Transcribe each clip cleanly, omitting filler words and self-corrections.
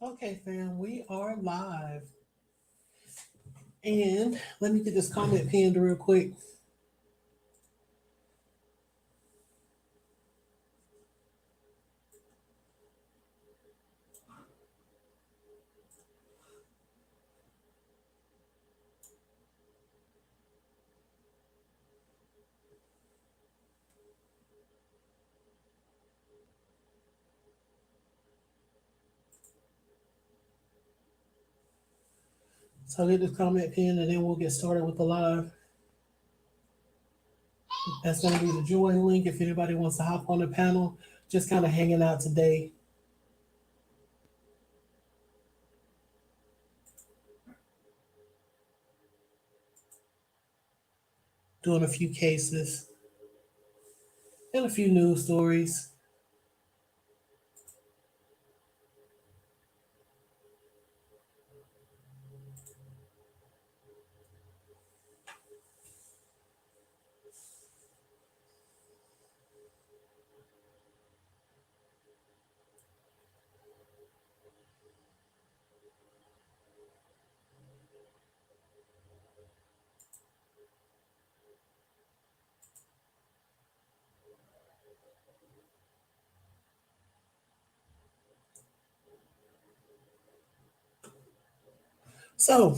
Okay, fam, we are live. And let me get this comment pinned real quick. So I'll get this comment pinned and then we'll get started with the live. That's going to be the join link if anybody wants to hop on the panel. Just kind of hanging out today, doing a few cases and a few news stories. So,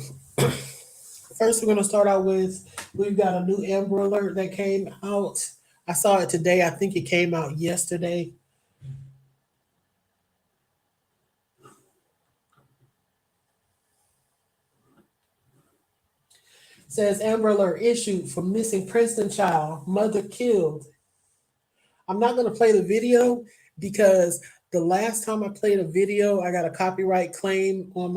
first, we're going to start out with we've got a new Amber Alert that came out. I saw it today. I think it came out yesterday. It says Amber Alert issued for missing Princeton child, mother killed. I'm not going to play the video because the last time I played a video, I got a copyright claim on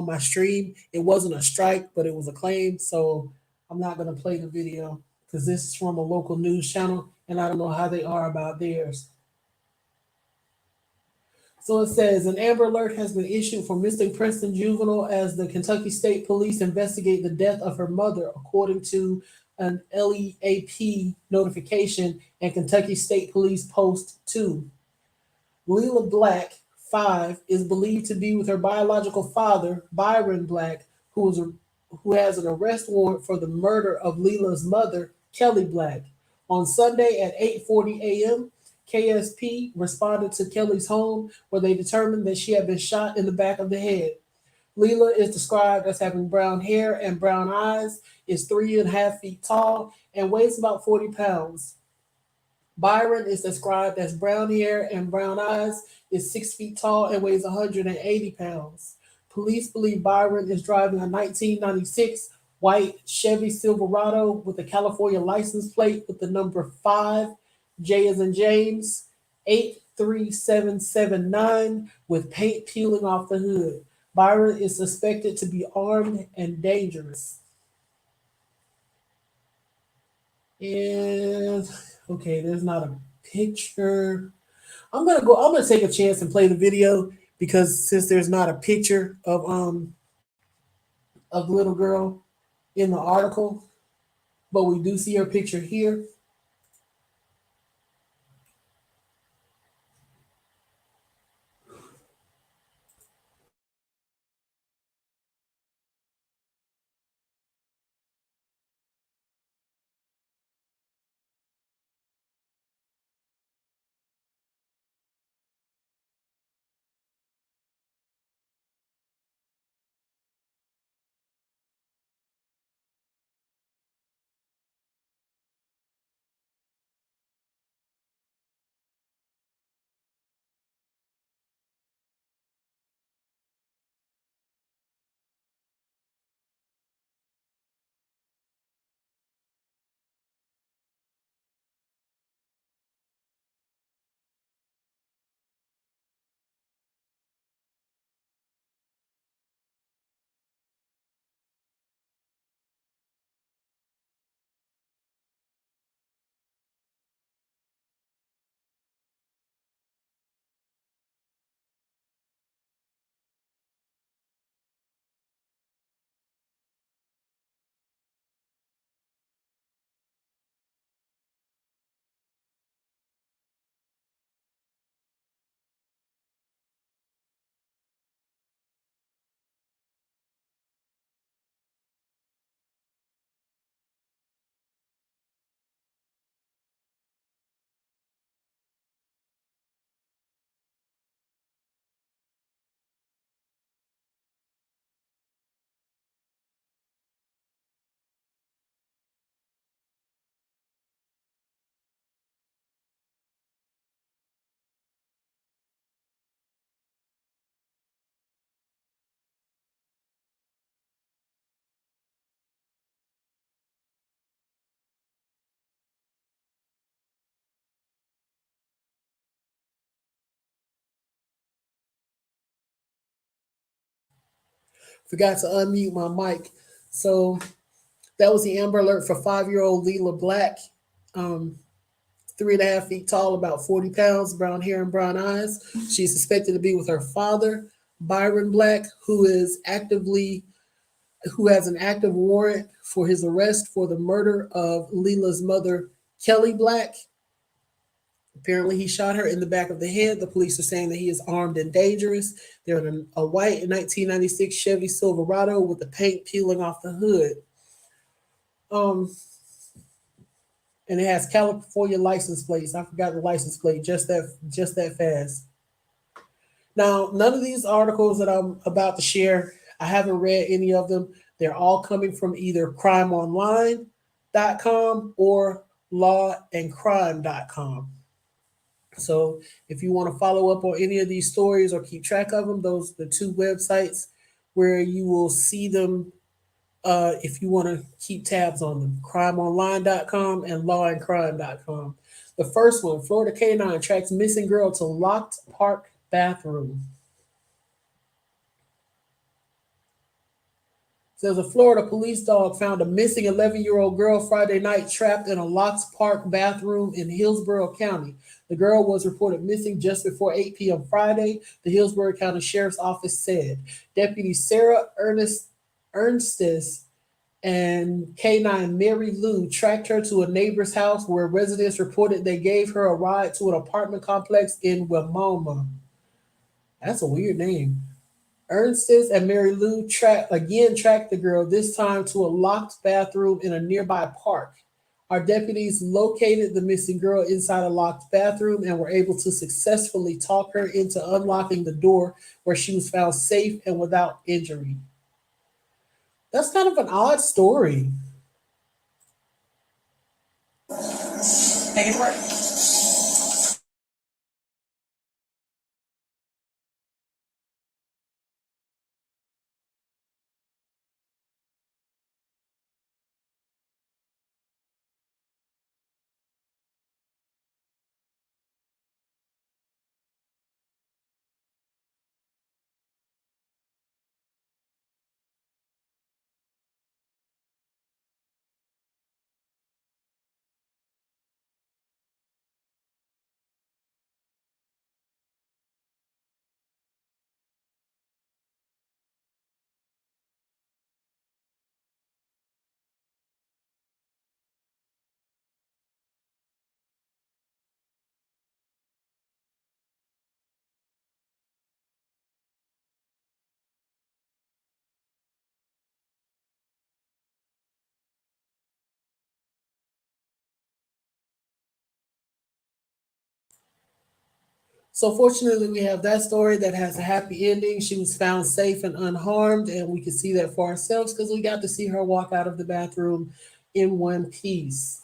my stream. It wasn't a strike, but it was a claim. So I'm not going to play the video because this is from a local news channel and I don't know how they are about theirs. So it says an Amber Alert has been issued for missing Princeton juvenile as the Kentucky State Police investigate the death of her mother, according to an LEAP notification and Kentucky State Police Post 2. Leila Black, 5, is believed to be with her biological father, Byron Black, who has an arrest warrant for the murder of Leila's mother, Kelly Black. On Sunday at 8:40 a.m., KSP responded to Kelly's home where they determined that she had been shot in the back of the head. Leila is described as having brown hair and brown eyes, is 3.5 feet tall, and weighs about 40 pounds. Byron is described as brown hair and brown eyes, is 6 feet tall, and weighs 180 pounds. Police believe Byron is driving a 1996 white Chevy Silverado with a California license plate with the number 5, J as in James, 83779, with paint peeling off the hood. Byron is suspected to be armed and dangerous. And okay, there's not a picture. I'm gonna take a chance and play the video because since there's not a picture of the little girl in the article, but we do see her picture here. Forgot to unmute my mic. So that was the Amber Alert for 5-year-old Leela Black. 3.5 feet tall, about 40 pounds, brown hair and brown eyes. She's suspected to be with her father, Byron Black, who has an active warrant for his arrest for the murder of Leela's mother, Kelly Black. Apparently, he shot her in the back of the head. The police are saying that he is armed and dangerous. They're in a white 1996 Chevy Silverado with the paint peeling off the hood. And it has California license plates. I forgot the license plate just that fast. Now, none of these articles that I'm about to share, I haven't read any of them. They're all coming from either crimeonline.com or lawandcrime.com. So if you want to follow up on any of these stories or keep track of them, those are the two websites where you will see them if you want to keep tabs on them, crimeonline.com and lawandcrime.com. The first one, Florida K9 tracks missing girl to locked park bathroom. Says a Florida police dog found a missing 11-year-old girl Friday night trapped in a locked park bathroom in Hillsborough County. The girl was reported missing just before 8 p.m. Friday, the Hillsborough County Sheriff's Office said. Deputy Sarah Ernstes and K9 Mary Lou tracked her to a neighbor's house where residents reported they gave her a ride to an apartment complex in Wimoma. That's a weird name. Ernstes and Mary Lou tracked the girl, this time to a locked bathroom in a nearby park. Our deputies located the missing girl inside a locked bathroom and were able to successfully talk her into unlocking the door, where she was found safe and without injury. That's kind of an odd story. Take it to work. So fortunately, we have that story that has a happy ending. She was found safe and unharmed, and we could see that for ourselves because we got to see her walk out of the bathroom in one piece.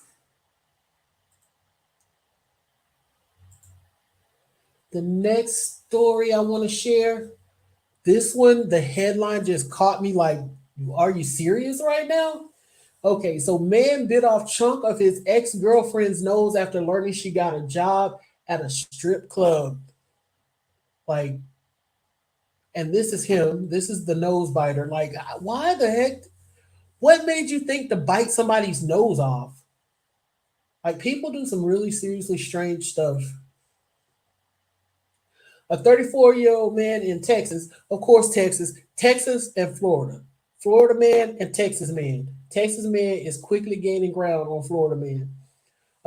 The next story I want to share, this one, the headline just caught me like, are you serious right now? Okay, so man bit off chunk of his ex-girlfriend's nose after learning she got a job at a strip club. Like, and this is him. This is the nose biter. Like, why the heck? What made you think to bite somebody's nose off? Like, people do some really seriously strange stuff. A 34-year-old man in Texas, of course, Texas and Florida. Florida man and Texas man. Texas man is quickly gaining ground on Florida man.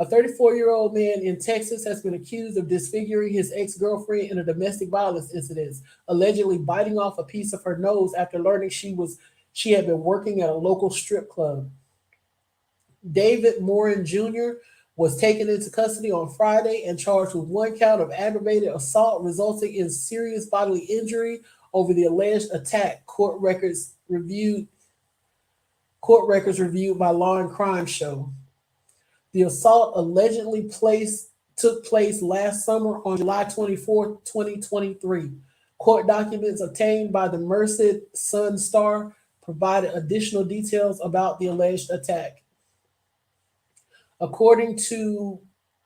A 34-year-old man in Texas has been accused of disfiguring his ex-girlfriend in a domestic violence incident, allegedly biting off a piece of her nose after learning she had been working at a local strip club. David Morin Jr. was taken into custody on Friday and charged with one count of aggravated assault resulting in serious bodily injury over the alleged attack. Court records reviewed by Law and Crime show. The assault allegedly took place last summer on July 24th, 2023. Court documents obtained by the Merced Sun Star provided additional details about the alleged attack. According to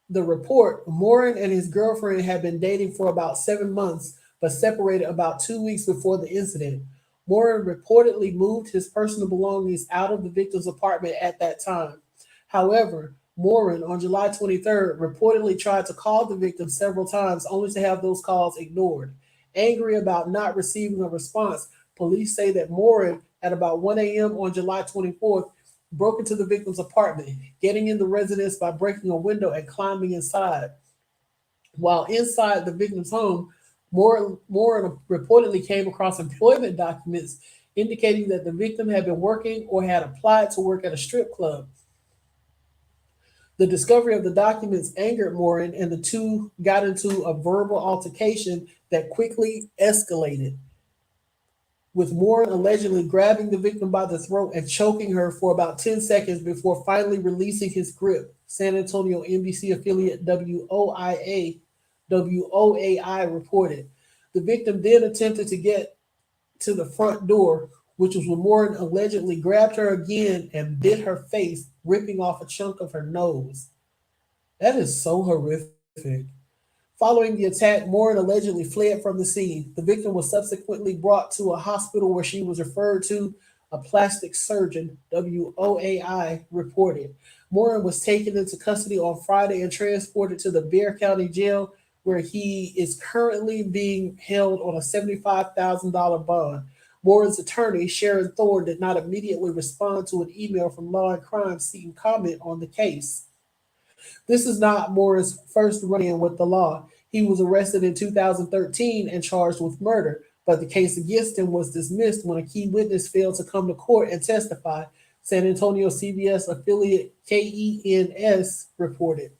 the report, Morin and his girlfriend had been dating for about 7 months, but separated about 2 weeks before the incident. Morin reportedly moved his personal belongings out of the victim's apartment at that time. However, Morin, on July 23rd, reportedly tried to call the victim several times only to have those calls ignored. Angry about not receiving a response, police say that Morin, at about 1 a.m. on July 24th, broke into the victim's apartment, getting in the residence by breaking a window and climbing inside. While inside the victim's home, Moore reportedly came across employment documents indicating that the victim had been working or had applied to work at a strip club. The discovery of the documents angered Morin, and the two got into a verbal altercation that quickly escalated, with Morin allegedly grabbing the victim by the throat and choking her for about 10 seconds before finally releasing his grip. San Antonio NBC affiliate WOAI reported. The victim then attempted to get to the front door, which was when Morin allegedly grabbed her again and bit her face, ripping off a chunk of her nose. That is so horrific. Following the attack, Morin allegedly fled from the scene. The victim was subsequently brought to a hospital where she was referred to a plastic surgeon, WOAI reported. Morin was taken into custody on Friday and transported to the Bexar County Jail, where he is currently being held on a $75,000 bond. Morin's attorney, Sharon Thorne, did not immediately respond to an email from Law and Crime seeking comment on the case. This is not Morin's first run-in with the law. He was arrested in 2013 and charged with murder, but the case against him was dismissed when a key witness failed to come to court and testify, San Antonio CBS affiliate KENS reported.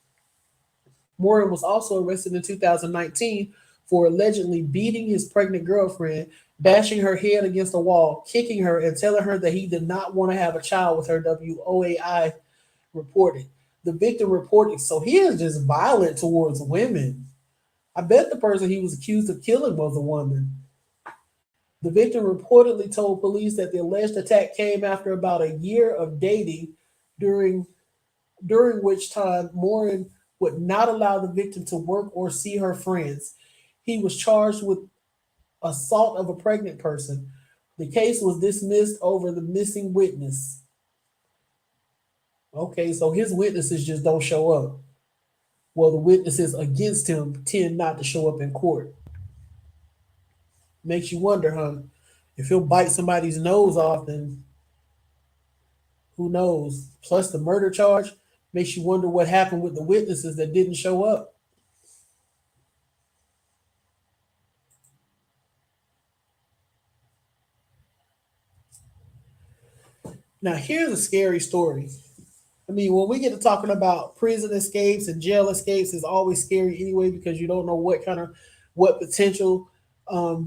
Morin was also arrested in 2019 for allegedly beating his pregnant girlfriend, bashing her head against a wall, kicking her, and telling her that he did not want to have a child with her, WOAI reported. The victim reported, so he is just violent towards women. I bet the person he was accused of killing was a woman. The victim reportedly told police that the alleged attack came after about a year of dating, during which time Morin would not allow the victim to work or see her friends. He was charged with assault of a pregnant person. The case was dismissed over the missing witness. Okay, so his witnesses just don't show up. Well, the witnesses against him tend not to show up in court. Makes you wonder, huh? If he'll bite somebody's nose off, then who knows? Plus the murder charge makes you wonder what happened with the witnesses that didn't show up. Now, here's a scary story. I mean, when we get to talking about prison escapes and jail escapes, it's always scary anyway because you don't know what potential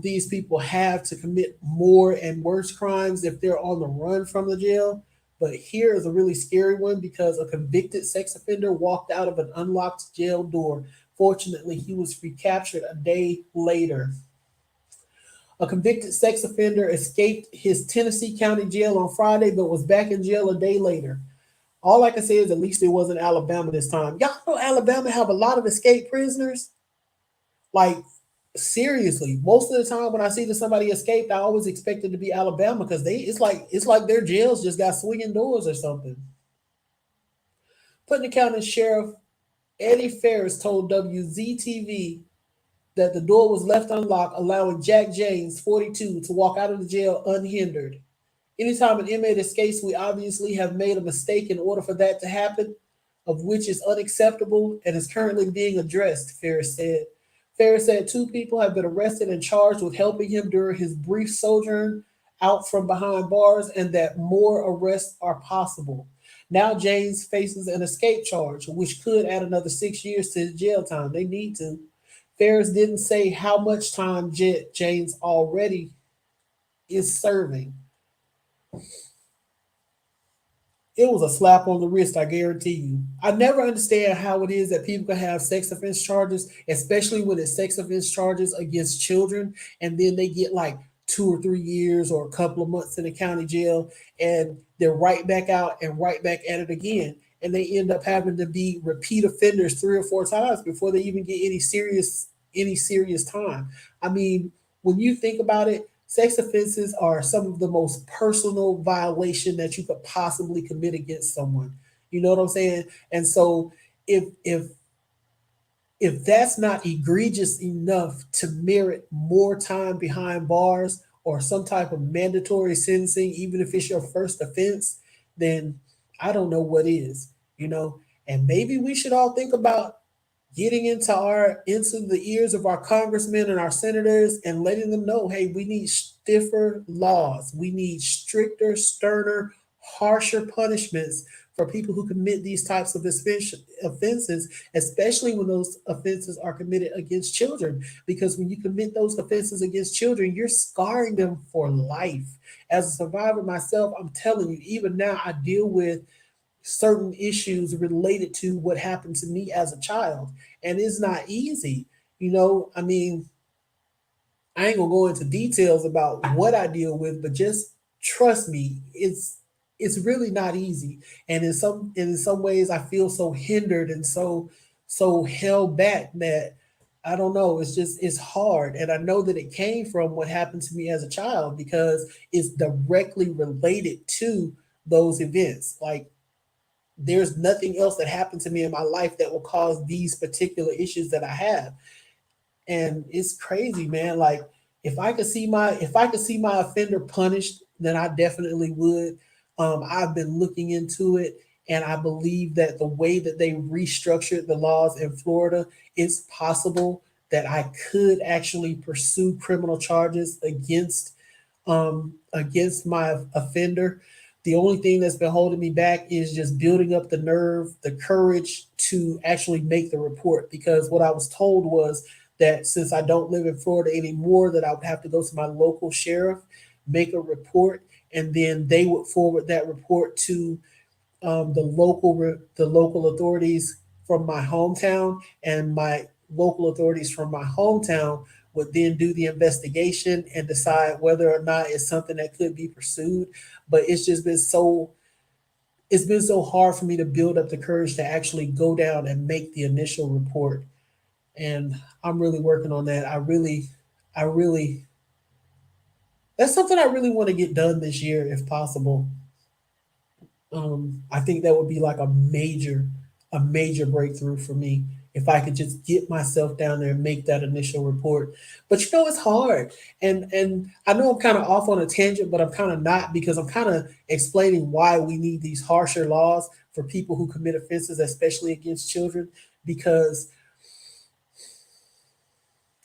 these people have to commit more and worse crimes if they're on the run from the jail. But here is a really scary one because a convicted sex offender walked out of an unlocked jail door. Fortunately, he was recaptured a day later. A convicted sex offender escaped his Tennessee County jail on Friday, but was back in jail a day later. All I can say is at least it wasn't Alabama this time. Y'all know Alabama have a lot of escaped prisoners? Like, seriously, most of the time when I see that somebody escaped, I always expect it to be Alabama because it's like their jails just got swinging doors or something. Putnam County Sheriff Eddie Ferris told WZTV that the door was left unlocked, allowing Jack James, 42, to walk out of the jail unhindered. Anytime an inmate escapes, we obviously have made a mistake in order for that to happen, of which is unacceptable and is currently being addressed, Ferris said. Ferris said 2 people have been arrested and charged with helping him during his brief sojourn out from behind bars and that more arrests are possible. Now James faces an escape charge, which could add another 6 years to his jail time. They need to. Ferris didn't say how much time James already is serving. It was a slap on the wrist, I guarantee you. I never understand how it is that people can have sex offense charges, especially when it's sex offense charges against children, and then they get like 2 or 3 years or a couple of months in the county jail, and they're right back out and right back at it again. And they end up having to be repeat offenders 3 or 4 times before they even get any serious time. I mean, when you think about it, Sex offenses are some of the most personal violation that you could possibly commit against someone. You know what I'm saying? And so if if that's not egregious enough to merit more time behind bars or some type of mandatory sentencing, even if it's your first offense, then I don't know what is, you know. And maybe we should all think about getting into the ears of our congressmen and our senators and letting them know, hey, we need stiffer laws. We need stricter, sterner, harsher punishments for people who commit these types of offenses, especially when those offenses are committed against children. Because when you commit those offenses against children, you're scarring them for life. As a survivor myself, I'm telling you, even now I deal with certain issues related to what happened to me as a child. And it's not easy. You know, I mean, I ain't gonna go into details about what I deal with, but just trust me, it's really not easy. And in some ways I feel so hindered and so held back that I don't know, it's hard. And I know that it came from what happened to me as a child because it's directly related to those events. Like there's nothing else that happened to me in my life that will cause these particular issues that I have. And it's crazy, man. Like if I could see my offender punished, then I definitely would. I've been looking into it, and I believe that the way that they restructured the laws in Florida, it's possible that I could actually pursue criminal charges against my offender. The only thing that's been holding me back is just building up the nerve, the courage to actually make the report. Because what I was told was that since I don't live in Florida anymore, that I would have to go to my local sheriff, make a report, and then they would forward that report to the local authorities from my hometown, and my local authorities from my hometown would then do the investigation and decide whether or not it's something that could be pursued. But it's been so hard for me to build up the courage to actually go down and make the initial report. And I'm really working on that. I really that's something I really want to get done this year if possible. I think that would be like a major breakthrough for me if I could just get myself down there and make that initial report. But you know, it's hard, and I know I'm kind of off on a tangent, but I'm kind of not because I'm kind of explaining why we need these harsher laws for people who commit offenses, especially against children. Because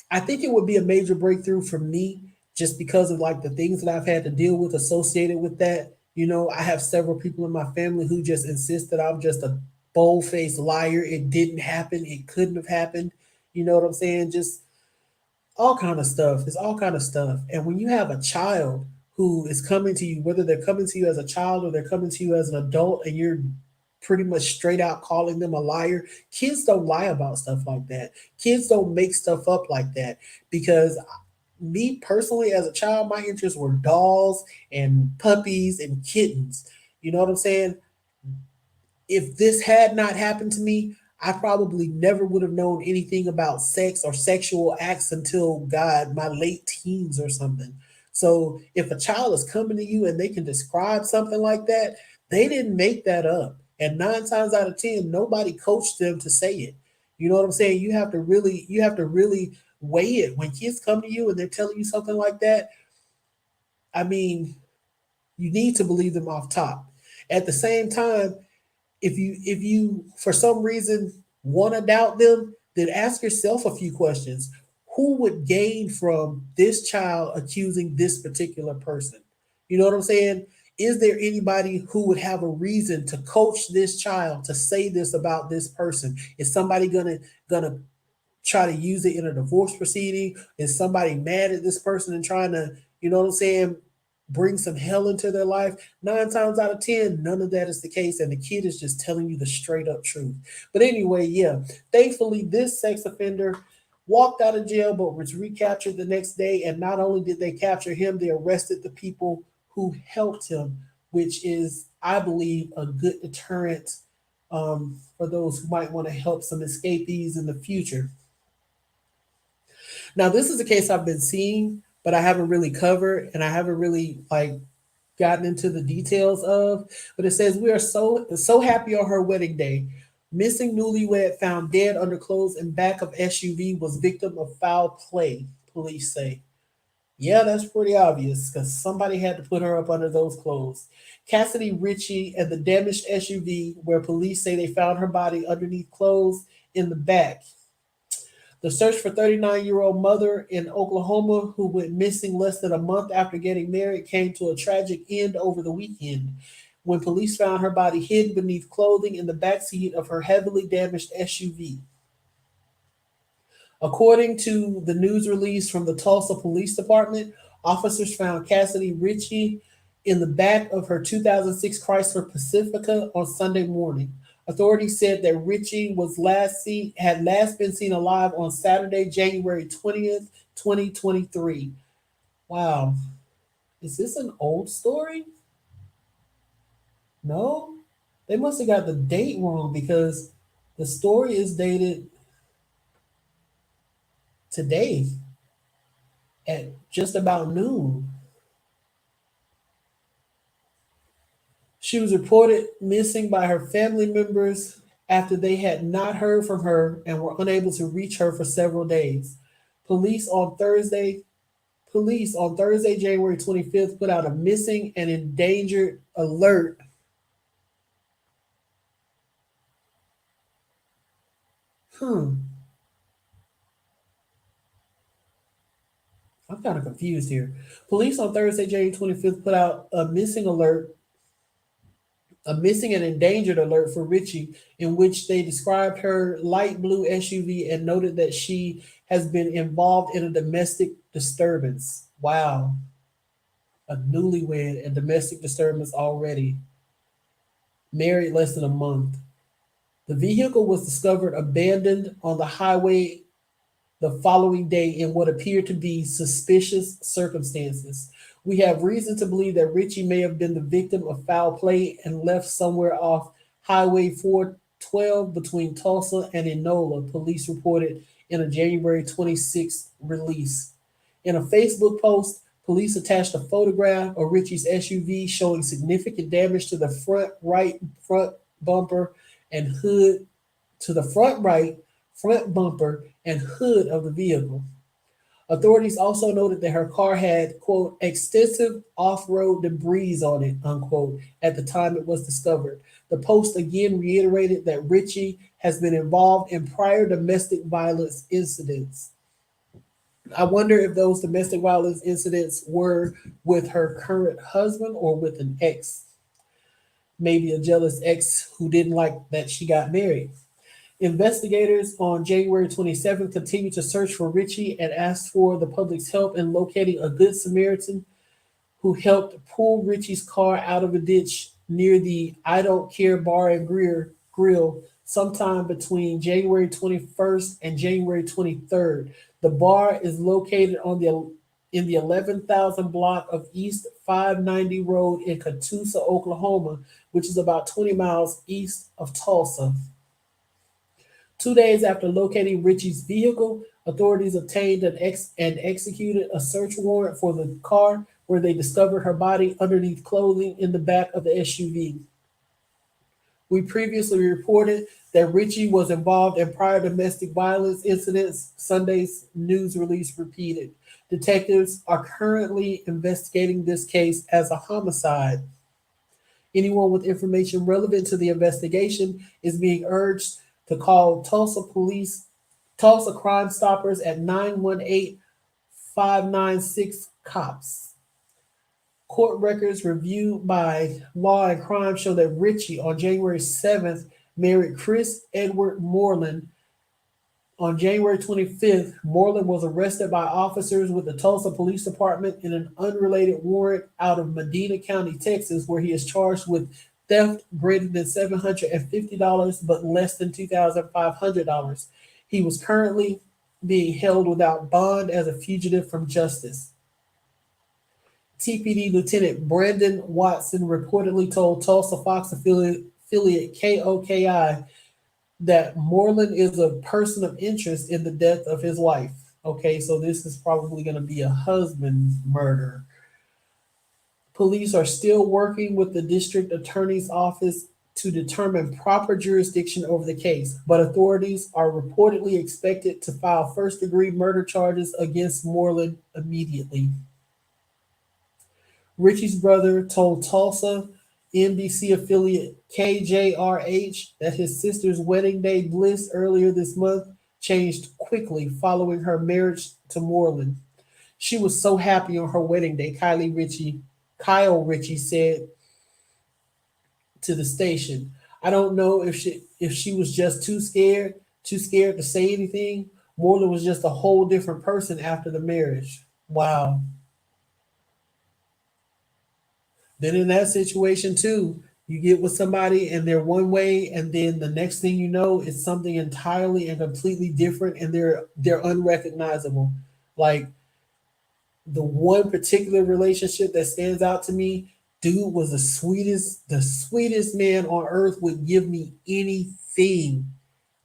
I think it would be a major breakthrough for me just because of like the things that I've had to deal with associated with that. You know, I have several people in my family who just insist that I'm just a bold-faced liar. It didn't happen. It couldn't have happened. You know what I'm saying? Just all kind of stuff. It's all kind of stuff. And when you have a child who is coming to you, whether they're coming to you as a child or they're coming to you as an adult, and you're pretty much straight out calling them a liar, kids don't lie about stuff like that. Kids don't make stuff up like that because me personally, as a child, my interests were dolls and puppies and kittens. You know what I'm saying? If this had not happened to me, I probably never would have known anything about sex or sexual acts until God, my late teens or something. So if a child is coming to you and they can describe something like that, they didn't make that up. And 9 times out of 10, nobody coached them to say it. You know what I'm saying? You have to really weigh it. When kids come to you and they're telling you something like that, I mean, you need to believe them off top. At the same time, if you for some reason want to doubt them, then ask yourself a few questions. Who would gain from this child accusing this particular person? You know what I'm saying? Is there anybody who would have a reason to coach this child to say this about this person? Is somebody gonna try to use it in a divorce proceeding? Is somebody mad at this person and trying to, you know what I'm saying, bring some hell into their life? 9 times out of 10, none of that is the case. And the kid is just telling you the straight up truth. But anyway, yeah, thankfully, this sex offender walked out of jail but was recaptured the next day. And not only did they capture him, they arrested the people who helped him, which is, I believe, a good deterrent for those who might want to help some escapees in the future. Now, this is a case I've been seeing but I haven't really covered and I haven't really like gotten into the details of. But it says we are so happy on her wedding day. Missing newlywed found dead under clothes in back of SUV was victim of foul play. Police say. Yeah, that's pretty obvious because somebody had to put her up under those clothes. Cassidy Ritchie and the damaged SUV, where police say they found her body underneath clothes in the back. The search for 39-year-old mother in Oklahoma who went missing less than a month after getting married came to a tragic end over the weekend when police found her body hidden beneath clothing in the backseat of her heavily damaged SUV. According to the news release from the Tulsa Police Department, officers found Cassidy Ritchie in the back of her 2006 Chrysler Pacifica on Sunday morning. Authorities said that Ritchie had last been seen alive on Saturday, January 20th, 2023. Wow. Is this an old story? No? They must have got the date wrong because the story is dated today at just about noon. She was reported missing by her family members after they had not heard from her and were unable to reach her for several days. Police on Thursday, Police on Thursday, January 25th, put out a missing and endangered alert. Hmm, I'm kind of confused here. Police on Thursday, January 25th, put out a missing and endangered alert for Ritchie, in which they described her light blue SUV and noted that she has been involved in a domestic disturbance. Wow, a newlywed and domestic disturbance already. Married less than a month. The vehicle was discovered abandoned on the highway the following day in what appeared to be suspicious circumstances. We have reason to believe that Ritchie may have been the victim of foul play and left somewhere off Highway 412 between Tulsa and Enola, police reported in a January 26th release. In a Facebook post, police attached a photograph of Ritchie's SUV showing significant damage to the front bumper and hood to the front bumper and hood of the vehicle. Authorities also noted that her car had, quote, extensive off road debris on it, unquote, at the time it was discovered. The post again reiterated that Ritchie has been involved in prior domestic violence incidents. I wonder if those domestic violence incidents were with her current husband or with an ex, maybe a jealous ex who didn't like that she got married. Investigators on January 27th continued to search for Ritchie and asked for the public's help in locating a good Samaritan who helped pull Ritchie's car out of a ditch near the I Don't Care Bar and Grill sometime between January 21st and January 23rd. The bar is located in the 11,000 block of East 590 Road in Catoosa, Oklahoma, which is about 20 miles east of Tulsa. 2 days after locating Ritchie's vehicle, authorities obtained and executed a search warrant for the car where they discovered her body underneath clothing in the back of the SUV. We previously reported that Ritchie was involved in prior domestic violence incidents, Sunday's news release repeated. Detectives are currently investigating this case as a homicide. Anyone with information relevant to the investigation is being urged to call Tulsa Crime Stoppers at 918-596 COPS. Court records reviewed by Law and Crime show that Ritchie on January 7th married Chris Edward Moreland. On January 25th, Moreland was arrested by officers with the Tulsa Police Department in an unrelated warrant out of Medina County, Texas, where he is charged with theft greater than $750 but less than $2,500. He was currently being held without bond as a fugitive from justice. TPD Lieutenant Brandon Watson reportedly told Tulsa Fox affiliate KOKI that Moreland is a person of interest in the death of his wife. Okay, so this is probably going to be a husband murder. Police are still working with the district attorney's office to determine proper jurisdiction over the case, but authorities are reportedly expected to file first degree murder charges against Moreland immediately. Richie's brother told Tulsa NBC affiliate KJRH that his sister's wedding day bliss earlier this month changed quickly following her marriage to Moreland. She was so happy on her wedding day, Kyle Ritchie said to the station. I don't know if she was just too scared to say anything. Moreland was just a whole different person after the marriage. Wow. Then in that situation too, you get with somebody and they're one way, and then the next thing you know, it's something entirely and completely different, and they're unrecognizable. Like the one particular relationship that stands out to me, dude was the sweetest man on earth, would give me anything,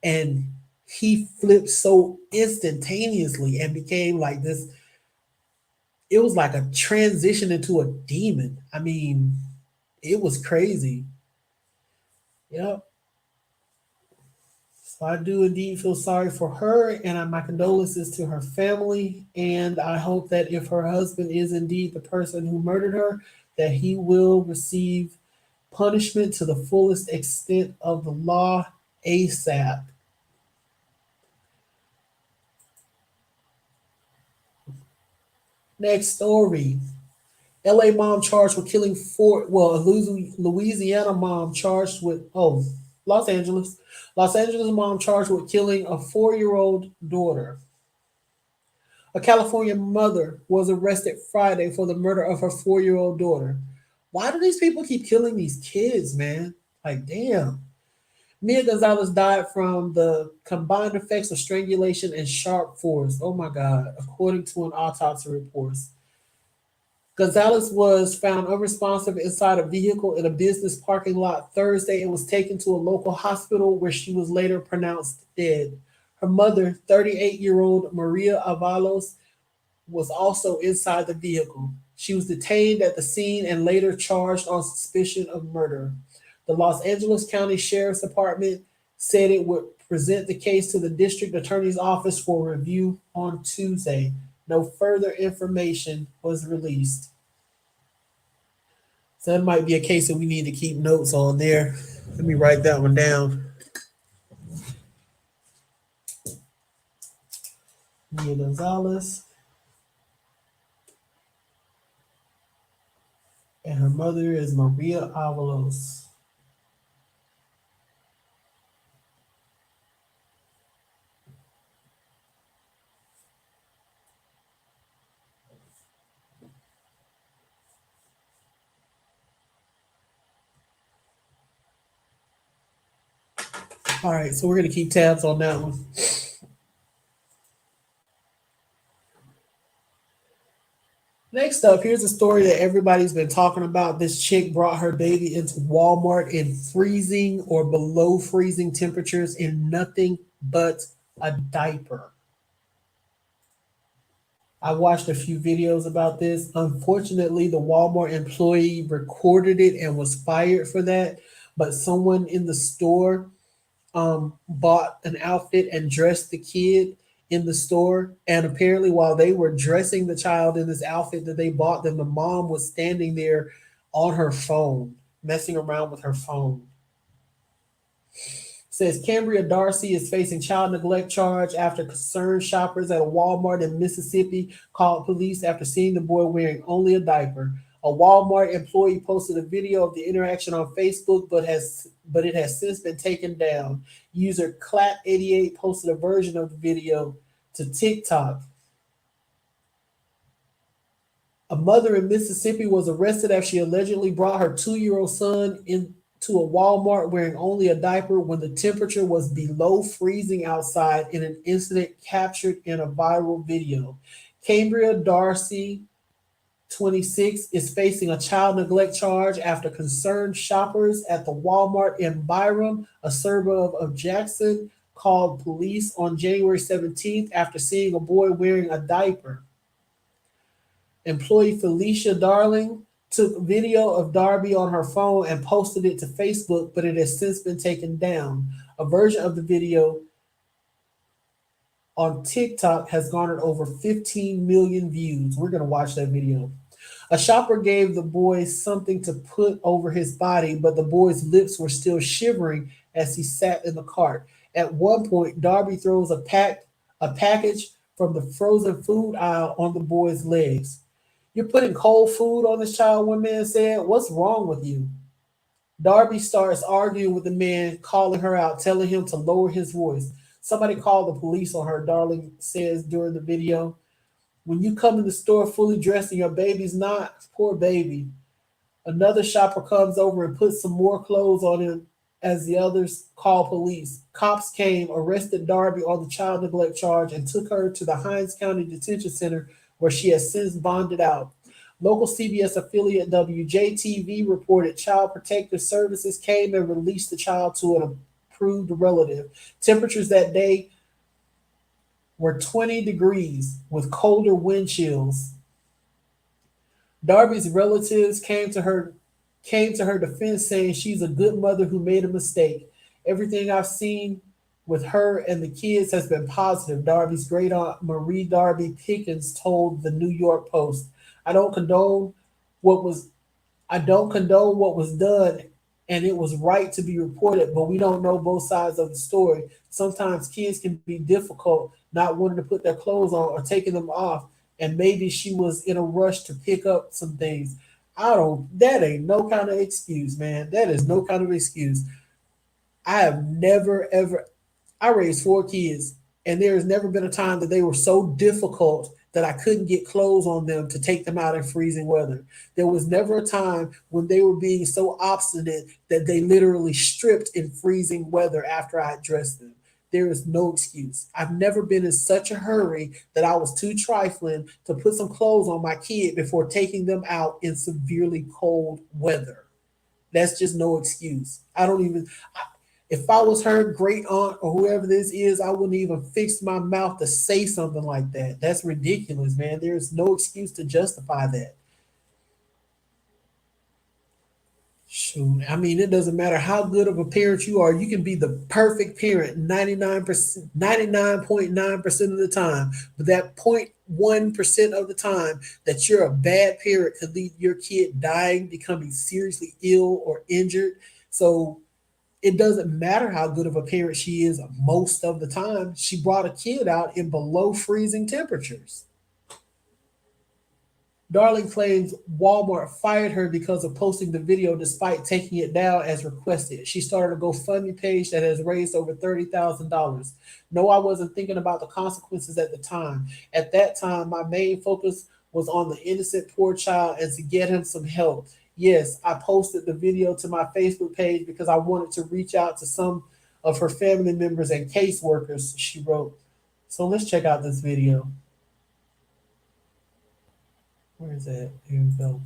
and he flipped so instantaneously and became like this. It was like a transition into a demon. I mean, it was crazy. Yep. So I do indeed feel sorry for her, and my condolences to her family. And I hope that if her husband is indeed the person who murdered her, that he will receive punishment to the fullest extent of the law ASAP. Next story. LA mom charged with killing four, well, a Louisiana mom charged with, oh, Los Angeles. Los Angeles mom charged with killing a 4-year-old daughter. A California mother was arrested Friday for the murder of her 4-year-old daughter. Why do these people keep killing these kids, man? Like, damn. Mia Gonzalez died from the combined effects of strangulation and sharp force. Oh my God, according to an autopsy report. Gonzalez was found unresponsive inside a vehicle in a business parking lot Thursday and was taken to a local hospital where she was later pronounced dead. Her mother, 38-year-old Maria Avalos, was also inside the vehicle. She was detained at the scene and later charged on suspicion of murder. The Los Angeles County Sheriff's Department said it would present the case to the district attorney's office for review on Tuesday. No further information was released. So that might be a case that we need to keep notes on there. Let me write that one down. Mia Gonzalez and her mother is Maria Avalos. All right, so we're gonna keep tabs on that one. Next up, here's a story that everybody's been talking about. This chick brought her baby into Walmart in freezing or below freezing temperatures in nothing but a diaper. I watched a few videos about this. Unfortunately, the Walmart employee recorded it and was fired for that. But someone in the store bought an outfit and dressed the kid in the store. And apparently, while they were dressing the child in this outfit that they bought them, the mom was standing there on her phone, messing around with her phone. Says Cambria Darcy is facing child neglect charge after concerned shoppers at a Walmart in Mississippi called police after seeing the boy wearing only a diaper. A Walmart employee posted a video of the interaction on Facebook, but it has since been taken down. User Clap88 posted a version of the video to TikTok. A mother in Mississippi was arrested after she allegedly brought her 2-year-old son into a Walmart wearing only a diaper when the temperature was below freezing outside in an incident captured in a viral video. Cambria Darcy, 26, is facing a child neglect charge after concerned shoppers at the Walmart in Byram, a suburb of Jackson, called police on January 17th after seeing a boy wearing a diaper. Employee Felicia Darling took video of Darby on her phone and posted it to Facebook, but it has since been taken down. A version of the video on TikTok has garnered over 15 million views. We're going to watch that video. A shopper gave the boy something to put over his body, but the boy's lips were still shivering as he sat in the cart. At one point, Darby throws a package from the frozen food aisle on the boy's legs. You're putting cold food on this child, one man said. What's wrong with you? Darby starts arguing with the man, calling her out, telling him to lower his voice. Somebody called the police on her, Darling says during the video. When you come in the store fully dressed and your baby's not, poor baby. Another shopper comes over and puts some more clothes on him as the others call police. Cops came, arrested Darby on the child neglect charge, and took her to the Hinds County Detention Center where she has since bonded out. Local CBS affiliate WJTV reported Child Protective Services came and released the child to an approved relative. Temperatures that day were 20 degrees with colder wind chills. Darby's relatives came to her defense saying she's a good mother who made a mistake. Everything I've seen with her and the kids has been positive, Darby's great aunt Marie Darby Pickens told the New York Post. I don't condone what was I don't condone what was done, and it was right to be reported, but we don't know both sides of the story. Sometimes kids can be difficult, not wanting to put their clothes on or taking them off, and maybe she was in a rush to pick up some things. That ain't no kind of excuse, man. That is no kind of excuse. I have never, ever, I raised four kids, and there has never been a time that they were so difficult that I couldn't get clothes on them to take them out in freezing weather. There was never a time when they were being so obstinate that they literally stripped in freezing weather after I dressed them. There is no excuse. I've never been in such a hurry that I was too trifling to put some clothes on my kid before taking them out in severely cold weather. That's just no excuse. I don't even. If I was her great aunt or whoever this is, I wouldn't even fix my mouth to say something like that. That's ridiculous, man. There's no excuse to justify that. Shoot, I mean, it doesn't matter how good of a parent you are. You can be the perfect parent 99%, 99.9% of the time, but that 0.1% of the time that you're a bad parent could lead your kid dying, becoming seriously ill or injured. So it doesn't matter how good of a parent she is most of the time. She brought a kid out in below freezing temperatures. Darling claims Walmart fired her because of posting the video despite taking it down as requested. She started a GoFundMe page that has raised over $30,000. No, I wasn't thinking about the consequences at the time. At that time, my main focus was on the innocent poor child and to get him some help. Yes, I posted the video to my Facebook page because I wanted to reach out to some of her family members and caseworkers, she wrote. So let's check out this video. Where is that? Here we go.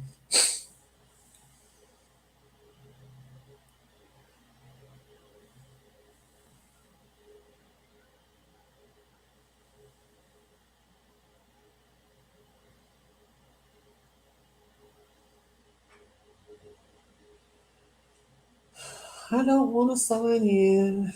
I don't want to sign in.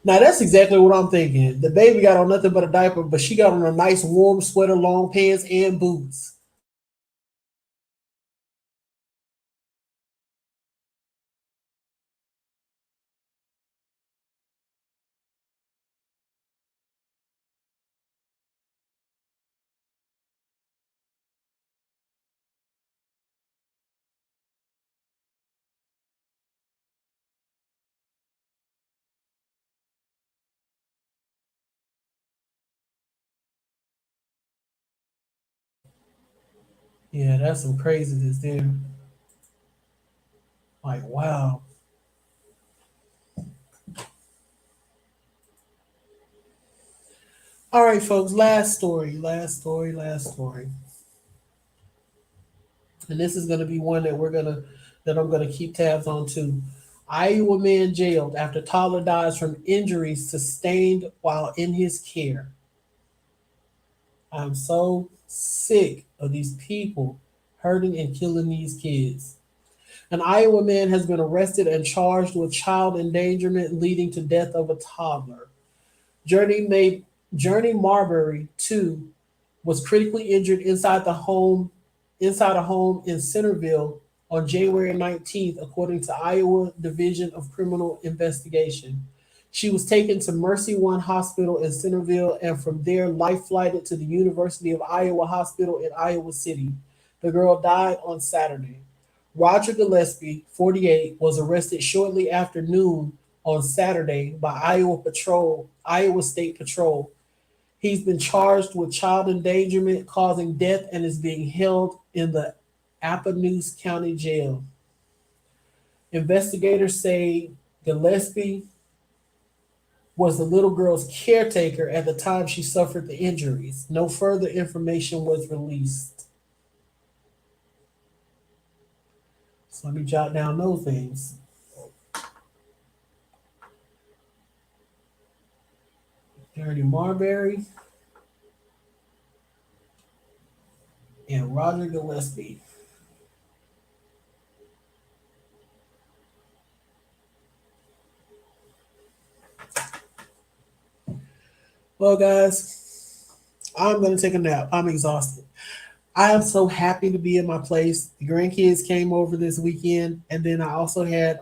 Now that's exactly what I'm thinking. The baby got on nothing but a diaper, but she got on a nice warm sweater, long pants, and boots. Yeah, that's some craziness there. Like, wow. All right, folks. Last story. Last story. Last story. And this is going to be one that I'm gonna keep tabs on too. Iowa man jailed after toddler dies from injuries sustained while in his care. I'm so sick of these people hurting and killing these kids. An Iowa man has been arrested and charged with child endangerment leading to death of a toddler. Journey made Journey Marbury, 2, was critically injured inside a home in Centerville on January 19th, according to Iowa Division of Criminal Investigation. She was taken to Mercy One Hospital in Centerville and from there life flighted to the University of Iowa Hospital in Iowa City. The girl died on Saturday. Roger Gillespie, 48, was arrested shortly after noon on Saturday by Iowa State Patrol. He's been charged with child endangerment causing death and is being held in the Appanoose County Jail. Investigators say Gillespie was the little girl's caretaker at the time she suffered the injuries. No further information was released. So let me jot down those things. Journey Marbury and Roger Gillespie. Well, guys, I'm going to take a nap. I'm exhausted. I am so happy to be in my place. The grandkids came over this weekend, and then I also had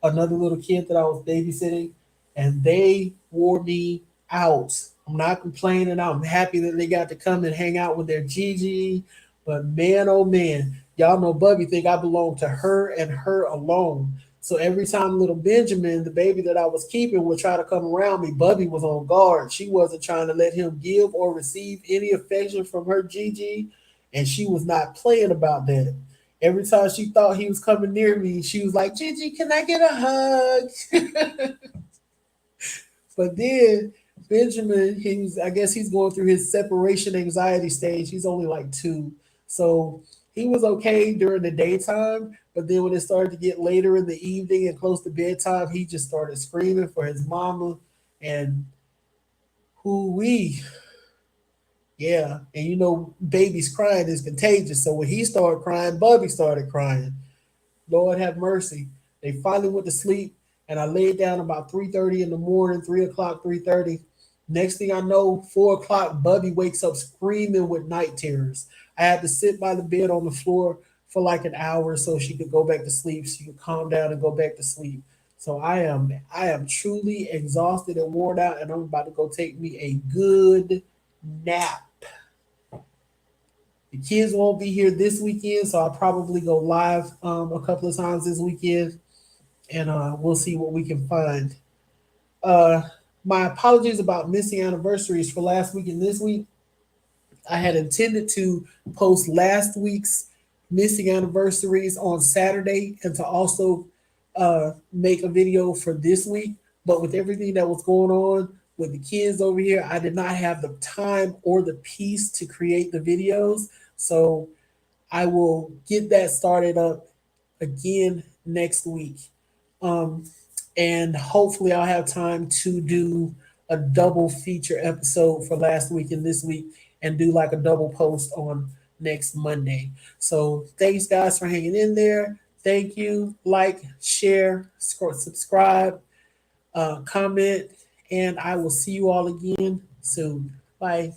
another little kid that I was babysitting, and they wore me out. I'm not complaining. I'm happy that they got to come and hang out with their Gigi, but man, oh man, y'all know Bubby think I belong to her and her alone. So every time little Benjamin, the baby that I was keeping, would try to come around me, Bubby was on guard. She wasn't trying to let him give or receive any affection from her Gigi, and she was not playing about that. Every time she thought he was coming near me, she was like, Gigi, can I get a hug? But then Benjamin, I guess he's going through his separation anxiety stage. He's only like 2. So he was okay during the daytime, but then when it started to get later in the evening and close to bedtime, he just started screaming for his mama and who we. Yeah, and babies crying is contagious. So when he started crying, Bubby started crying. Lord have mercy. They finally went to sleep, and I laid down about 3:30 in the morning, 3 o'clock, 3:30. Next thing I know, 4 o'clock, Bubby wakes up screaming with night terrors. I had to sit by the bed on the floor for like an hour so she could go back to sleep. She could calm down and go back to sleep. So I am truly exhausted and worn out, and I'm about to go take me a good nap. The kids won't be here this weekend, so I'll probably go live a couple of times this weekend, and we'll see what we can find. Uh, my apologies about missing anniversaries for last week and this week. I had intended to post last week's missing anniversaries on Saturday and to also make a video for this week. But with everything that was going on with the kids over here, I did not have the time or the peace to create the videos. So I will get that started up again next week. Um, and hopefully I'll have time to do a double feature episode for last week and this week and do like a double post on next Monday. So thanks guys for hanging in there. Thank you. Like, share, subscribe, comment, and I will see you all again soon. Bye.